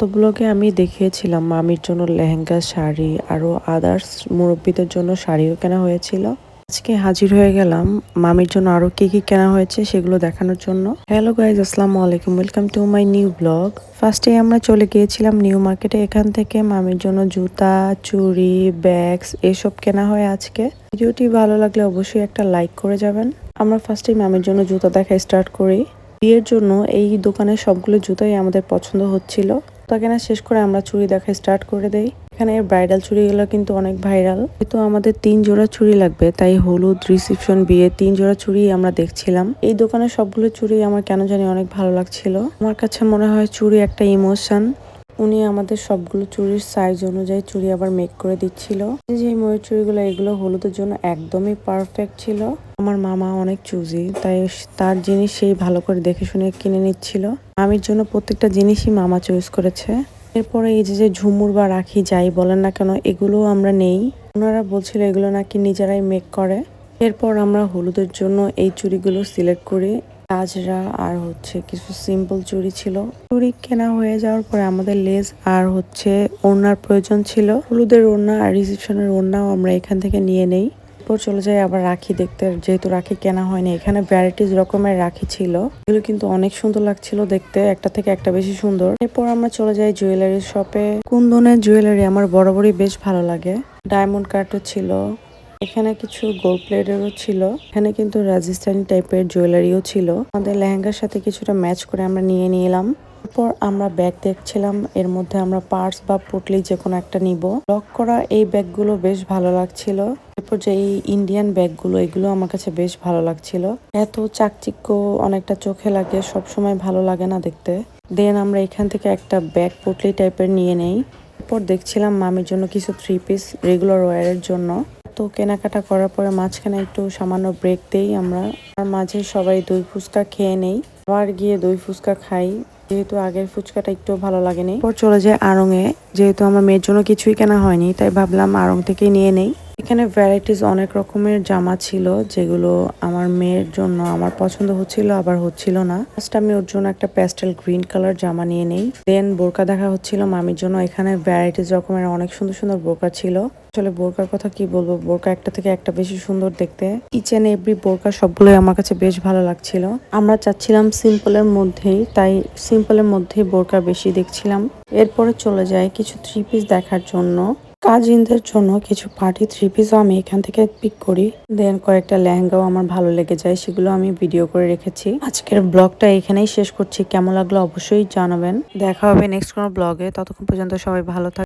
গত ব্লগে আমি দেখিয়েছিলাম মামির জন্য লেহেঙ্গা, শাড়ি আরো আদার্স মুরব্বীদের জন্য শাড়িও কেনা হয়েছিল। আজকে হাজির হয়ে গেলাম মামির জন্য আরো কি কি কেনা হয়েছে সেগুলো দেখানোর জন্য। হ্যালো গাইজ, আসসালামু আলাইকুম, welcome to my new blog. ফার্স্টে আমরা চলে গিয়েছিলাম নিউ মার্কেটে। এখান থেকে মামির জন্য জুতা, চুড়ি, ব্যাগস এসব কেনা হয় আজকে। ভিডিওটি ভালো লাগলে অবশ্যই একটা লাইক করে যাবেন। আমরা ফার্স্টে মামির জন্য জুতা দেখা স্টার্ট করি। বিয়ের জন্য এই দোকানের সবগুলো জুতাই আমাদের পছন্দ হচ্ছিল। জুতা কেনা শেষ করে আমরা চুড়ি দেখা স্টার্ট করে দেই। এখানে ব্রাইডাল চুড়িগুলো কিন্তু অনেক ভাইরাল। কিন্তু আমাদের 3 জোড়া চুড়ি লাগবে, তাই হলুদ, রিসেপশন, বিয়ে 3 জোড়া চুড়ি আমরা দেখছিলাম। এই দোকানের সবগুলো চুড়ি আমার কেন জানি অনেক ভালো লাগছিল। আমার কাছে মনে হয় চুড়ি একটা ইমোশন। উনি আমাদের সবগুলো চুড়ির সাইজ অনুযায়ী চুড়ি আবার মেক করে দিচ্ছিল। যে ময়ূর চুড়িগুলো, এগুলো হলুদের জন্য একদমই পারফেক্ট ছিল। আমার মামা অনেক চুজি, তাই তার জিনিস সেই ভালো করে দেখে শুনে কিনে নিচ্ছিল। মামির জন্য প্রত্যেকটা জিনিসই মামা চয়েস করেছে। এরপরে এই যে ঝুমুর বা রাখি যাই বলেন না কেন, এগুলো আমরা নেই। ওনারা বলছিল এগুলো নাকি নিজেরাই মেক করে। এরপর আমরা হলুদের জন্য এই চুড়িগুলো সিলেক্ট করি। কাজরা আর কিছু সিম্পল চুড়ি ছিল। চুড়ি কেনা হয়ে যাওয়ার পরে আমাদের লেস আর ওড়নার প্রয়োজন ছিল। হলুদের ওড়না আর রিসেপশনের ওড়নাও আমরা এখান থেকে নিয়ে নেই। এরপর চলে যাই আবার রাখি দেখতে, যেহেতু রাখি কেনা হয়নি। এখানে ভ্যারাইটিস রকমের রাখি ছিল, এগুলো কিন্তু অনেক সুন্দর লাগছিল দেখতে, একটা থেকে একটা বেশি সুন্দর। এরপর আমরা চলে যাই জুয়েলারি শপে। কুন্দনের জুয়েলারি আমার বরাবরই বেশ ভালো লাগে। ডায়মন্ড কাটও ছিল, এখানে কিছু গোল্ড প্লেটেরও ছিল। এখানে কিন্তু রাজস্থানি টাইপের জুয়েলারিও ছিল। আমাদের লেহেঙ্গার সাথে কিছুটা ম্যাচ করে আমরা নিয়ে নিলাম। এরপর আমরা ব্যাগ দেখছিলাম, এর মধ্যে আমরা পার্স বা পুটলি যে কোনো একটা নিব। লক করা এই ব্যাগগুলো বেশ ভালো লাগছিল। এরপর যে এই ইন্ডিয়ান ব্যাগগুলো, এগুলো আমার কাছে বেশ ভালো লাগছিল। এত চাকচিক্য অনেকটা চোখে লাগে, সব সময় ভালো লাগে না দেখতে। দেন আমরা এখান থেকে একটা ব্যাগ পুটলি টাইপের নিয়ে নেই। এরপর দেখছিলাম মামির জন্য কিছু 3 পিস রেগুলার ওয়্যারের জন্য। তো কেনাকাটা করার পরে মাঝখানে একটু সামান্য ব্রেক দেই আমরা। আর মাঝে সবাই দই ফুচকা খেয়ে নেই। আবার গিয়ে দই ফুচকা খাই, যেহেতু আগের ফুচকাটা একটু ভালো লাগেনি। এরপর চলে যায় আড়ং-এ। যেহেতু আমার মেয়ের জন্য কিছুই কেনা হয়নি, তাই ভাবলাম আড়ং থেকেই নিয়ে নেই। এখানে ভ্যারাইটিস অনেক রকমের জামা ছিল, যেগুলো আমার মেয়ের জন্য আমার পছন্দ হচ্ছিল আবার হচ্ছিল না। ফার্স্ট আমি ওর জন্য একটা প্যাস্টেল গ্রিন কালার জামা নিয়ে নেই। দেন বোরকা দেখা হচ্ছিল মামির জন্য। এখানে ভ্যারাইটিস রকমের অনেক সুন্দর সুন্দর বোরকা ছিল। আসলে বোরকার কথা কি বলবো, বোরকা একটা থেকে একটা বেশি সুন্দর দেখতে। ইচ এন্ড এভরি বোরকা সবগুলোই আমার কাছে বেশ ভালো লাগছিল। আমরা চাচ্ছিলাম সিম্পলের মধ্যেই, তাই সিম্পলের মধ্যেই বোরকা বেশি দেখছিলাম। এরপরে চলে যায় কিছু 3 পিস দেখার জন্য। কাজিনদের জন্য কিছু পার্টি 3 পিসও আমি এখান থেকে পিক করি। দেন কয়েকটা লেহেঙ্গাও আমার ভালো লেগে যায়, সেগুলো আমি ভিডিও করে রেখেছি। আজকের ব্লগটা এখানেই শেষ করছি। কেমন লাগলো অবশ্যই জানাবেন। দেখা হবে নেক্সট কোনো ব্লগে। ততক্ষণ পর্যন্ত সবাই ভালো থাকবেন।